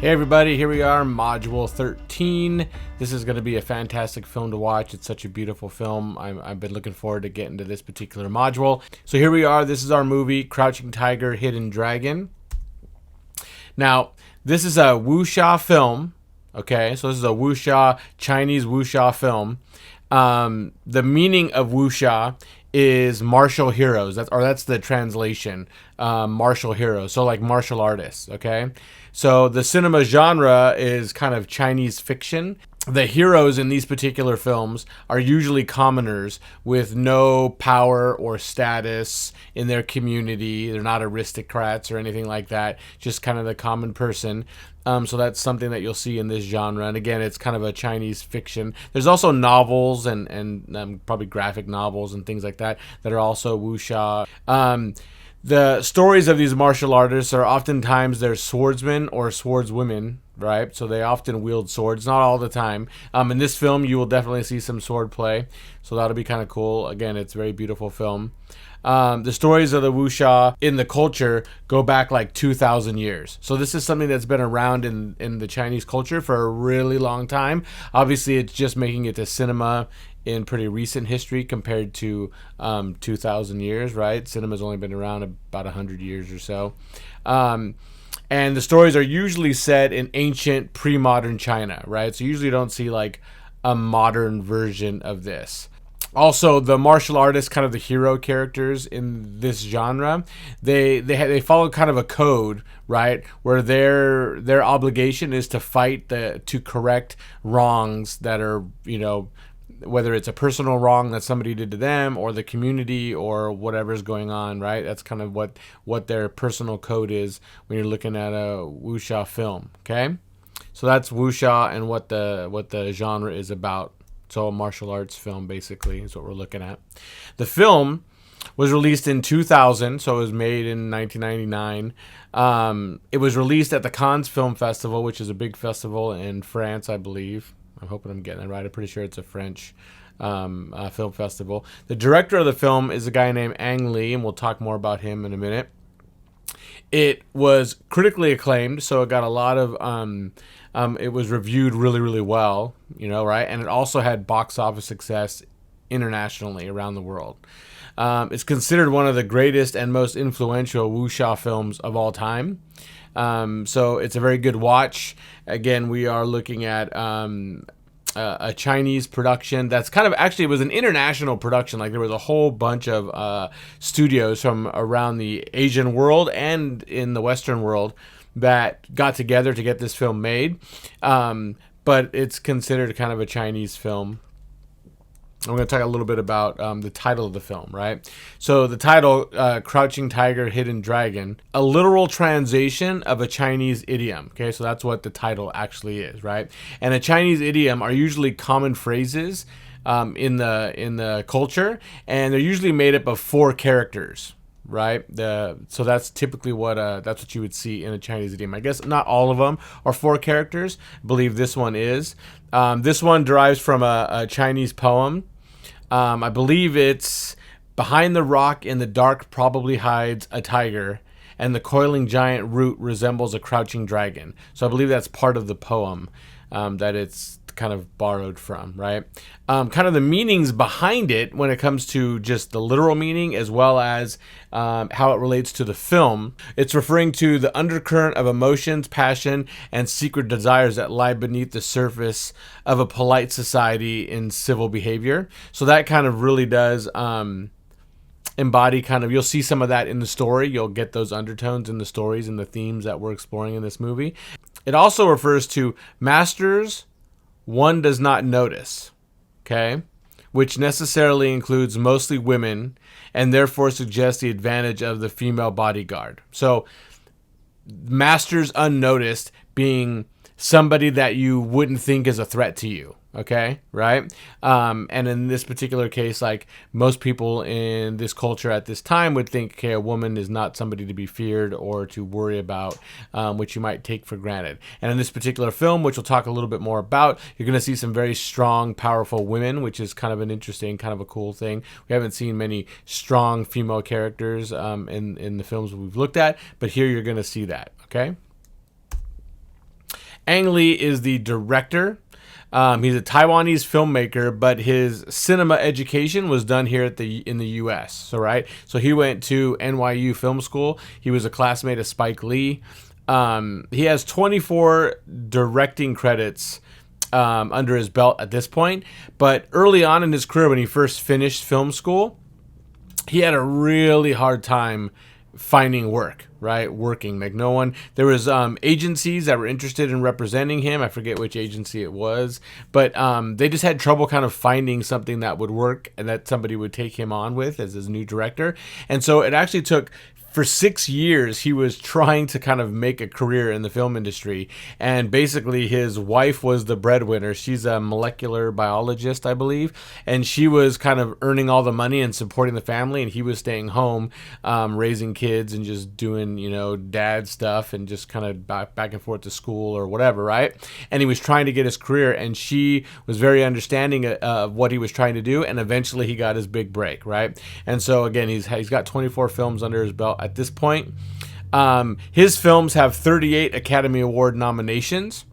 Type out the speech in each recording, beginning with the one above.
Hey everybody, here we are, Module 13. This is going to be a fantastic film to watch. It's such a beautiful film. I've been looking forward to getting to this particular module. So here we are, this is our movie, Crouching Tiger, Hidden Dragon. Now, this is a wuxia film, okay? So this is a wuxia, Chinese wuxia film. The meaning of wuxia is martial heroes. That's the translation. Martial heroes. So like martial artists. Okay. So the cinema genre is kind of Chinese fiction. The heroes in these particular films are usually commoners with no power or status in their community. They're not aristocrats or anything like that. Just kind of the common person. So that's something that you'll see in this genre. And again, it's kind of a Chinese fiction. There's also novels and probably graphic novels and things like that are also wuxia. The stories of these martial artists are oftentimes they're swordsmen or swordswomen, right? So they often wield swords, not all the time. In this film, you will definitely see some sword play, so that'll be kind of cool. Again, it's a very beautiful film. The stories of the wuxia in the culture go back like 2,000 years. So this is something that's been around in the Chinese culture for a really long time. Obviously, it's just making it to cinema in pretty recent history compared to 2,000 years, right? Cinema's only been around about 100 years or so. And the stories are usually set in ancient pre-modern China, right? So you usually don't see like a modern version of this. Also, the martial artists, kind of the hero characters in this genre, they follow kind of a code, right? Where their obligation is to fight to correct wrongs that are, whether it's a personal wrong that somebody did to them or the community or whatever's going on, right? That's kind of what their personal code is when you're looking at a wuxia film, okay? So that's wuxia and what the genre is about. So a martial arts film, basically, is what we're looking at. The film was released in 2000, so it was made in 1999. It was released at the Cannes Film Festival, which is a big festival in France, I believe. I'm hoping I'm getting it right. I'm pretty sure it's a French film festival. The director of the film is a guy named Ang Lee, and we'll talk more about him in a minute. It was critically acclaimed, so it got a lot of... it was reviewed really, really well, right? And it also had box office success internationally around the world. It's considered one of the greatest and most influential wuxia films of all time. So it's a very good watch. Again, we are looking at a Chinese production that's kind of, actually, it was an international production. Like, there was a whole bunch of studios from around the Asian world and in the Western world that got together to get this film made. But it's considered kind of a Chinese film. I'm going to talk a little bit about the title of the film, right? So the title, Crouching Tiger, Hidden Dragon, a literal translation of a Chinese idiom. Okay, so that's what the title actually is, right? And a Chinese idiom are usually common phrases in the culture, and they're usually made up of 4 characters, right? So that's typically that's what you would see in a Chinese idiom. I guess not all of them are 4 characters. I believe this one is. This one derives from a Chinese poem. I believe it's behind the rock in the dark probably hides a tiger, and the coiling giant root resembles a crouching dragon. So I believe that's part of the poem that it's kind of borrowed from, right? Kind of the meanings behind it when it comes to just the literal meaning as well as how it relates to the film. It's referring to the undercurrent of emotions, passion, and secret desires that lie beneath the surface of a polite society in civil behavior. So that kind of really does embody kind of, you'll see some of that in the story. You'll get those undertones in the stories and the themes that we're exploring in this movie. It also refers to masters one does not notice, okay, which necessarily includes mostly women and therefore suggests the advantage of the female bodyguard. So masters unnoticed being somebody that you wouldn't think is a threat to you, okay, right? And in this particular case, like, most people in this culture at this time would think, okay, a woman is not somebody to be feared or to worry about, which you might take for granted. And in this particular film, which we'll talk a little bit more about, you're going to see some very strong, powerful women, which is kind of an interesting, kind of a cool thing. We haven't seen many strong female characters in the films we've looked at, but here you're going to see that, okay? Ang Lee is the director. He's a Taiwanese filmmaker, but his cinema education was done here in the U.S. So he went to NYU Film School. He was a classmate of Spike Lee. He has 24 directing credits under his belt at this point. But early on in his career, when he first finished film school, he had a really hard time finding work, right? Working. Like no one, there was agencies that were interested in representing him. I forget which agency it was, but they just had trouble kind of finding something that would work and that somebody would take him on with as his new director. And so it actually took, for 6 years, he was trying to kind of make a career in the film industry. And basically, his wife was the breadwinner. She's a molecular biologist, I believe. And she was kind of earning all the money and supporting the family. And he was staying home, raising kids and just doing, dad stuff and just kind of back and forth to school or whatever, right? And he was trying to get his career. And she was very understanding of what he was trying to do. And eventually, he got his big break, right? And so, again, he's got 24 films under his belt at this point. His films have 38 Academy Award nominations.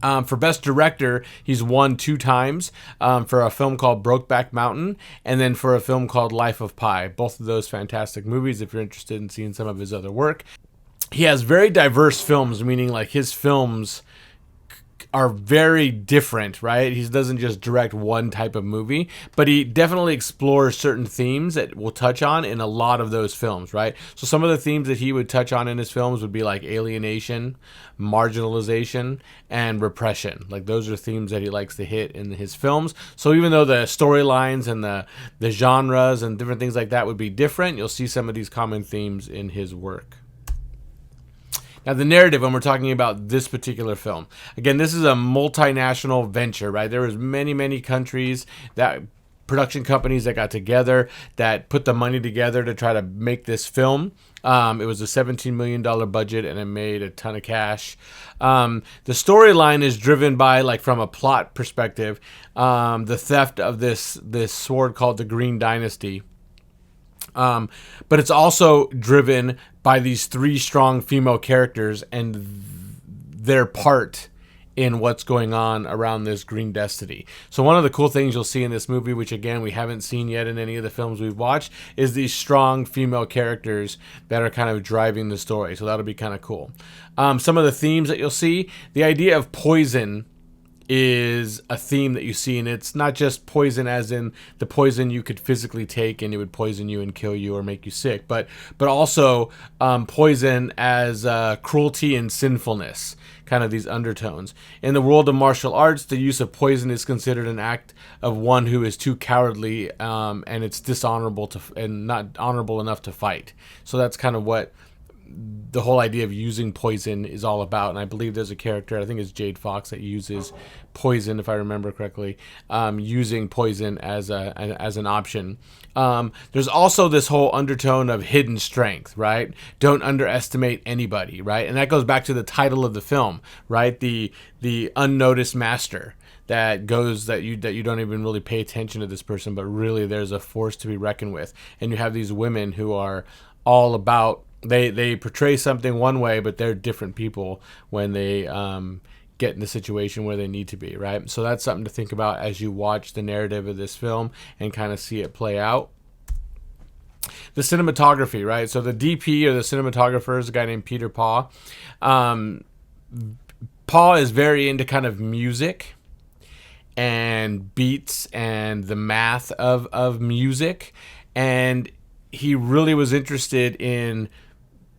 For Best Director, he's won 2 times, for a film called Brokeback Mountain and then for a film called Life of Pi. Both of those fantastic movies if you're interested in seeing some of his other work. He has very diverse films, meaning like his films are very different, right? He doesn't just direct one type of movie, but he definitely explores certain themes that we'll touch on in a lot of those films, right? So some of the themes that he would touch on in his films would be like alienation, marginalization, and repression. Like those are themes that he likes to hit in his films. So even though the storylines and the genres and different things like that would be different, you'll see some of these common themes in his work. Now, the narrative, when we're talking about this particular film, again, this is a multinational venture, right? There was many, many countries, that production companies that got together that put the money together to try to make this film. It was a $17 million budget, and it made a ton of cash. The storyline is driven by, like, from a plot perspective, the theft of this sword called the Green Dynasty. But it's also driven by these 3 strong female characters and their part in what's going on around this green destiny. So one of the cool things you'll see in this movie, which again we haven't seen yet in any of the films we've watched, is these strong female characters that are kind of driving the story. So that'll be kind of cool. Some of the themes that you'll see, the idea of poison is a theme that you see, and it's not just poison as in the poison you could physically take and it would poison you and kill you or make you sick, but also poison as cruelty and sinfulness, kind of these undertones. In the world of martial arts, the use of poison is considered an act of one who is too cowardly, and it's dishonorable and not honorable enough to fight. So that's kind of what the whole idea of using poison is all about. And I believe there's a character, I think it's Jade Fox, that uses poison, if I remember correctly, using poison as an option. There's also this whole undertone of hidden strength, right? Don't underestimate anybody, right? And that goes back to the title of the film, right? The unnoticed master that you don't even really pay attention to this person, but really there's a force to be reckoned with. And you have these women who are all about, they portray something one way, but they're different people when they get in the situation where they need to be, right? So that's something to think about as you watch the narrative of this film and kind of see it play out. The cinematography, right? So the DP or the cinematographer is a guy named Peter Paw. Paw is very into kind of music and beats and the math of music, and he really was interested in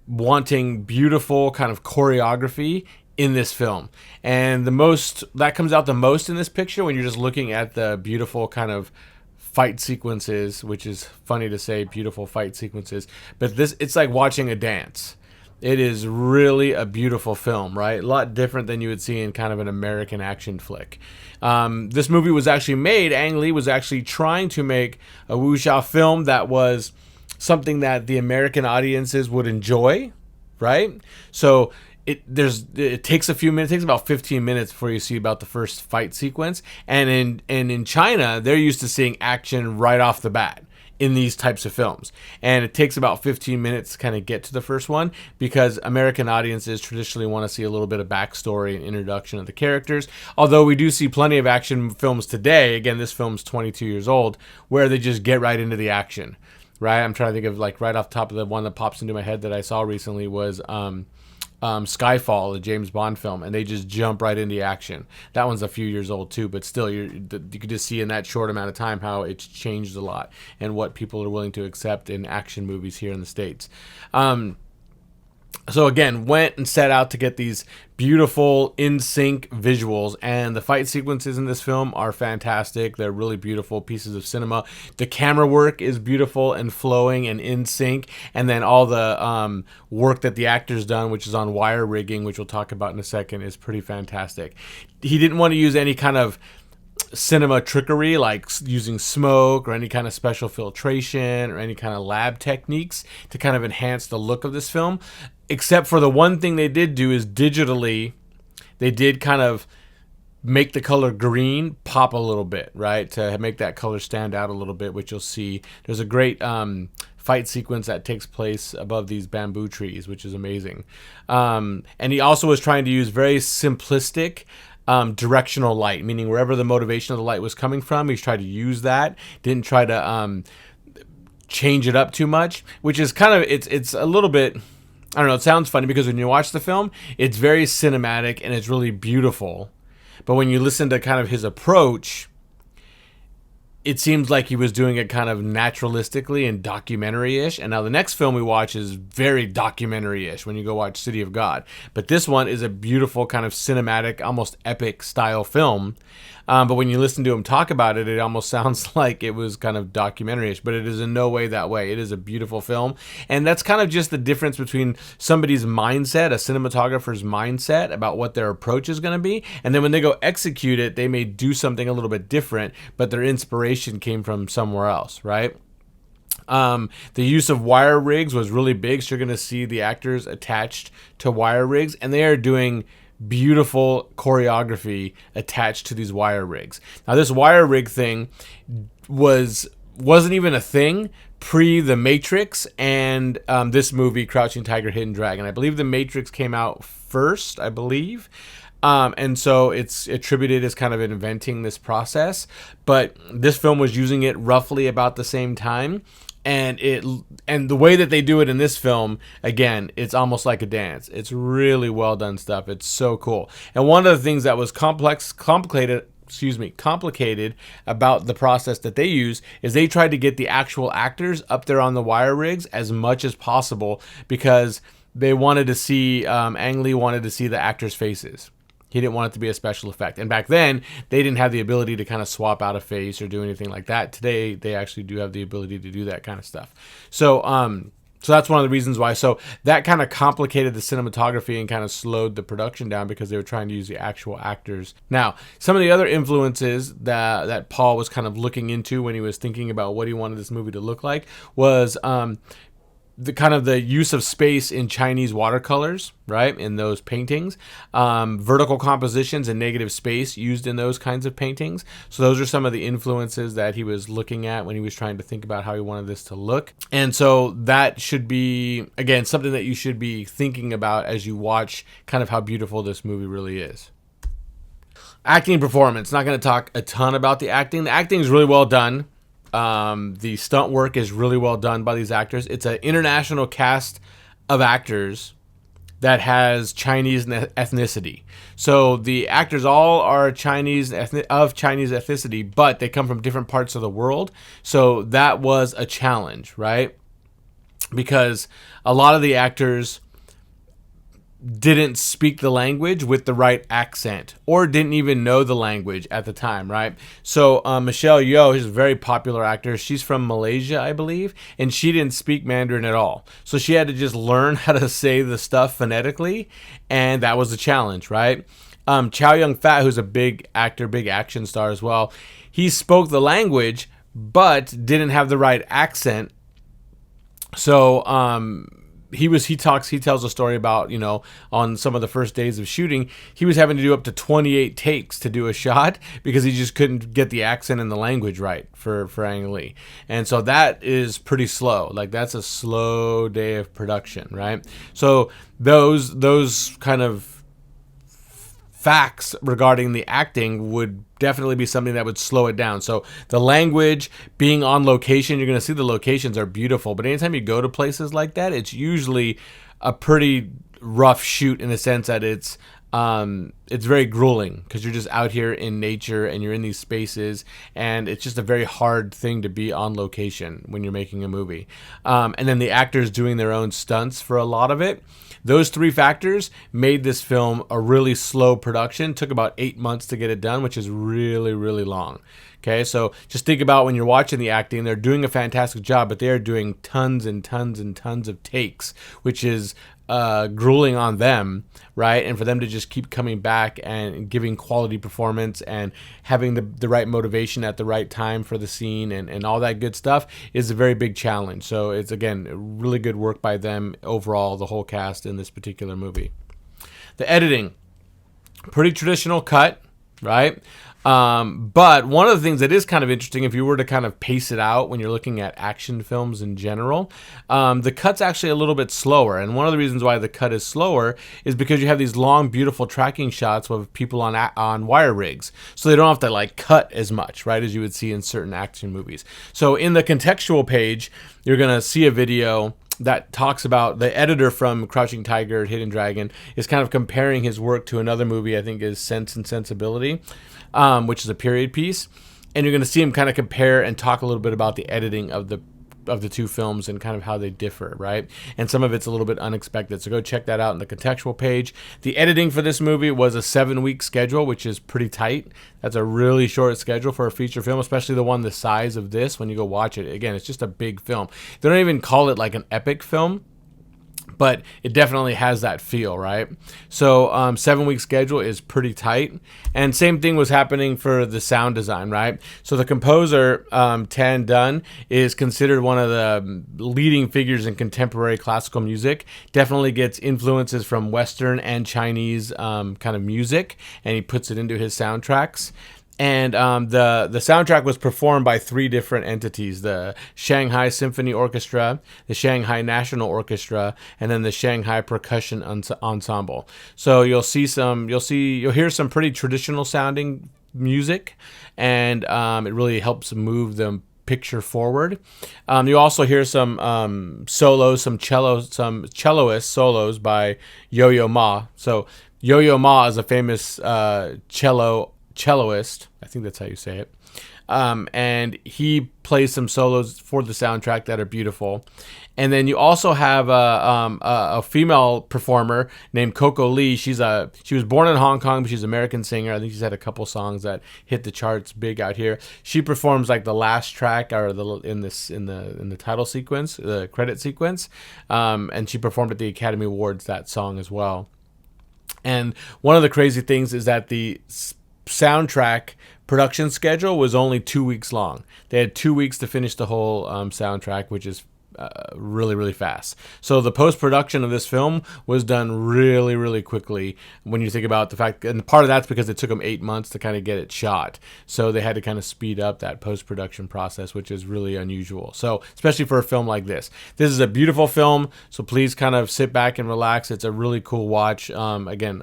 wanting beautiful kind of choreography in this film. And that comes out the most in this picture when you're just looking at the beautiful kind of fight sequences, which is funny to say, beautiful fight sequences, but it's like watching a dance. It is really a beautiful film, right? A lot different than you would see in kind of an American action flick. This movie was actually made, Ang Lee was actually trying to make a wuxia film that was something that the American audiences would enjoy, right? So it takes a few minutes, it takes about 15 minutes before you see about the first fight sequence. And in China, they're used to seeing action right off the bat in these types of films. And it takes about 15 minutes to kind of get to the first one, because American audiences traditionally want to see a little bit of backstory and introduction of the characters. Although we do see plenty of action films today, again, this film's 22 years old, where they just get right into the action, right? I'm trying to think of, like, right off the top of the one that pops into my head that I saw recently was Skyfall, the James Bond film, and they just jump right into action. That one's a few years old too, but still, you could just see in that short amount of time how it's changed a lot and what people are willing to accept in action movies here in the States. So again, went and set out to get these beautiful in-sync visuals, and the fight sequences in this film are fantastic. They're really beautiful pieces of cinema. The camera work is beautiful and flowing and in sync, and then all the work that the actor's done, which is on wire rigging, which we'll talk about in a second, is pretty fantastic. He didn't want to use any kind of cinema trickery, like using smoke or any kind of special filtration or any kind of lab techniques to kind of enhance the look of this film, except for the one thing they did do is digitally they did kind of make the color green pop a little bit, right, to make that color stand out a little bit, which you'll see. There's a great fight sequence that takes place above these bamboo trees, which is amazing. And he also was trying to use very simplistic directional light, meaning wherever the motivation of the light was coming from, he's tried to use that. Didn't try to change it up too much, which is kind of, it's a little bit, I don't know, it sounds funny because when you watch the film, it's very cinematic and it's really beautiful. But when you listen to kind of his approach, it seems like he was doing it kind of naturalistically and documentary-ish. And now the next film we watch is very documentary-ish when you go watch City of God. But this one is a beautiful kind of cinematic, almost epic style film. But when you listen to him talk about it, it almost sounds like it was kind of documentary-ish, but it is in no way that way. It is a beautiful film. And that's kind of just the difference between somebody's mindset, a cinematographer's mindset about what their approach is going to be. And then when they go execute it, they may do something a little bit different, but their inspiration came from somewhere else, right? The use of wire rigs was really big. So you're going to see the actors attached to wire rigs, and they are doing beautiful choreography attached to these wire rigs. Now, this wire rig thing wasn't even a thing pre The Matrix and this movie, Crouching Tiger, Hidden Dragon. I believe The Matrix came out first, I believe. And so it's attributed as kind of inventing this process. But this film was using it roughly about the same time. And the way that they do it in this film, again, it's almost like a dance. It's really well done stuff. It's so cool. And one of the things that was complicated about the process that they use is they tried to get the actual actors up there on the wire rigs as much as possible because they wanted to see, Ang Lee wanted to see the actors' faces. He didn't want it to be a special effect. And back then, they didn't have the ability to kind of swap out a face or do anything like that. Today, they actually do have the ability to do that kind of stuff. So that's one of the reasons why. So that kind of complicated the cinematography and kind of slowed the production down because they were trying to use the actual actors. Now, some of the other influences that Paul was kind of looking into when he was thinking about what he wanted this movie to look like was the kind of the use of space in Chinese watercolors, right, in those paintings, vertical compositions and negative space used in those kinds of paintings. So those are some of the influences that he was looking at when he was trying to think about how he wanted this to look. And so that should be, again, something that you should be thinking about as you watch kind of how beautiful this movie really is. Acting and performance. Not going to talk a ton about the acting. The acting is really well done. The stunt work is really well done by these actors. It's an international cast of actors that has Chinese ethnicity. So the actors all are Chinese ethnicity, but they come from different parts of the world. So that was a challenge, right? Because a lot of the actors didn't speak the language with the right accent or didn't even know the language at the time, right? So Michelle Yeoh is a very popular actor. She's from Malaysia, I believe, and she didn't speak Mandarin at all. So she had to just learn how to say the stuff phonetically, and that was a challenge, right? Chow Yun-fat, who's a big actor, big action star as well, he spoke the language but didn't have the right accent. So he tells a story about, you know, on some of the first days of shooting, he was having to do up to 28 takes to do a shot because he just couldn't get the accent and the language right for Ang Lee. And so that is pretty slow. Like, that's a slow day of production, right? So those kind of facts regarding the acting would definitely be something that would slow it down. So the language, being on location, you're going to see the locations are beautiful, but anytime you go to places like that, it's usually a pretty rough shoot in the sense that it's very grueling because you're just out here in nature and you're in these spaces, and it's just a very hard thing to be on location when you're making a movie. And then the actors doing their own stunts for a lot of it. Those three factors made this film a really slow production. Took about 8 months to get it done, which is really, really long. Okay, so just think about when you're watching the acting, they're doing a fantastic job, but they are doing tons and tons and tons of takes, which is grueling on them, right? And for them to just keep coming back and giving quality performance and having the right motivation at the right time for the scene and all that good stuff is a very big challenge. So it's, again, really good work by them overall, the whole cast in this particular movie. The editing, pretty traditional cut, right? But one of the things that is kind of interesting, if you were to kind of pace it out when you're looking at action films in general, the cut's actually a little bit slower. And one of the reasons why the cut is slower is because you have these long, beautiful tracking shots of people on wire rigs. So they don't have to like cut as much, right, as you would see in certain action movies. So in the contextual page, you're going to see a video that talks about the editor from Crouching Tiger, Hidden Dragon, is kind of comparing his work to another movie, I think is Sense and Sensibility, which is a period piece. And you're going to see him kind of compare and talk a little bit about the editing of the two films and kind of how they differ, right? And some of it's a little bit unexpected. So go check that out in the contextual page. The editing for this movie was a 7-week schedule, which is pretty tight. That's a really short schedule for a feature film, especially the one the size of this when you go watch it. Again, it's just a big film. They don't even call it like an epic film, but it definitely has that feel, right? So 7-week schedule is pretty tight. And same thing was happening for the sound design, right? So the composer, Tan Dun, is considered one of the leading figures in contemporary classical music. Definitely gets influences from Western and Chinese kind of music, and he puts it into his soundtracks. And the soundtrack was performed by 3 different entities: the Shanghai Symphony Orchestra, the Shanghai National Orchestra, and then the Shanghai Percussion Ensemble. So you'll hear some pretty traditional sounding music, and it really helps move the picture forward. You also hear some solos, some celloist solos by Yo-Yo Ma. So Yo-Yo Ma is a famous celloist, I think that's how you say it, and he plays some solos for the soundtrack that are beautiful. And then you also have a female performer named Coco Lee. She was born in Hong Kong, but she's an American singer. I think she's had a couple songs that hit the charts big out here. She performs like the last track or in the title sequence, the credit sequence, and she performed at the Academy Awards that song as well. And one of the crazy things is that the soundtrack production schedule was only 2 weeks long. They had 2 weeks to finish the whole soundtrack, which is really, really fast. So the post-production of this film was done really, really quickly when you think about the fact, and part of that's because it took them 8 months to kind of get it shot. So they had to kind of speed up that post-production process, which is really unusual. So especially for a film like this. This is a beautiful film, so please kind of sit back and relax. It's a really cool watch. Again,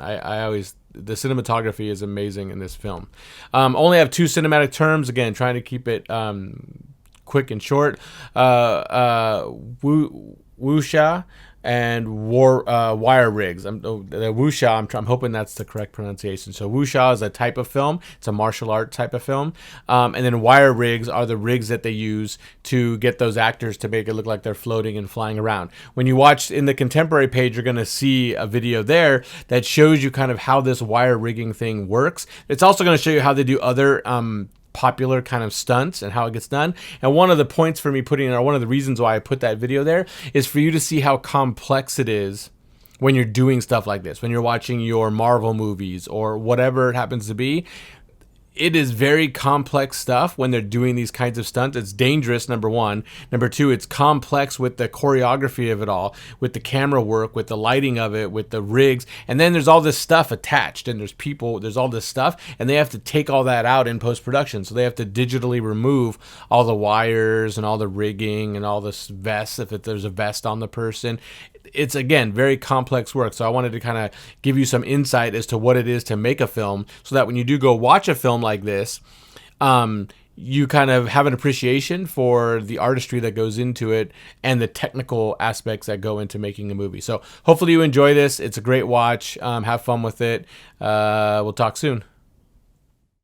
the cinematography is amazing in this film. Only have 2 cinematic terms. Again, trying to keep it quick and short. Wuxia and wire rigs. Wuxia, I'm hoping that's the correct pronunciation. So wuxia is a type of film. It's a martial art type of film. And then wire rigs are the rigs that they use to get those actors to make it look like they're floating and flying around. When you watch in the contemporary page, you're going to see a video there that shows you kind of how this wire rigging thing works. It's also going to show you how they do other popular kind of stunts and how it gets done. And one of the points for me one of the reasons why I put that video there is for you to see how complex it is when you're doing stuff like this, when you're watching your Marvel movies or whatever it happens to be. it is very complex stuff when they're doing these kinds of stunts. It's dangerous, number one. Number two, it's complex with the choreography of it all, with the camera work, with the lighting of it, with the rigs. And then there's all this stuff attached, and there's people, there's all this stuff, and they have to take all that out in post-production. So they have to digitally remove all the wires and all the rigging and all this vests, if there's a vest on the person. It's, again, very complex work. So I wanted to kind of give you some insight as to what it is to make a film, so that when you do go watch a film like this, you kind of have an appreciation for the artistry that goes into it and the technical aspects that go into making a movie. So hopefully you enjoy this. It's a great watch. Have fun with it. We'll talk soon.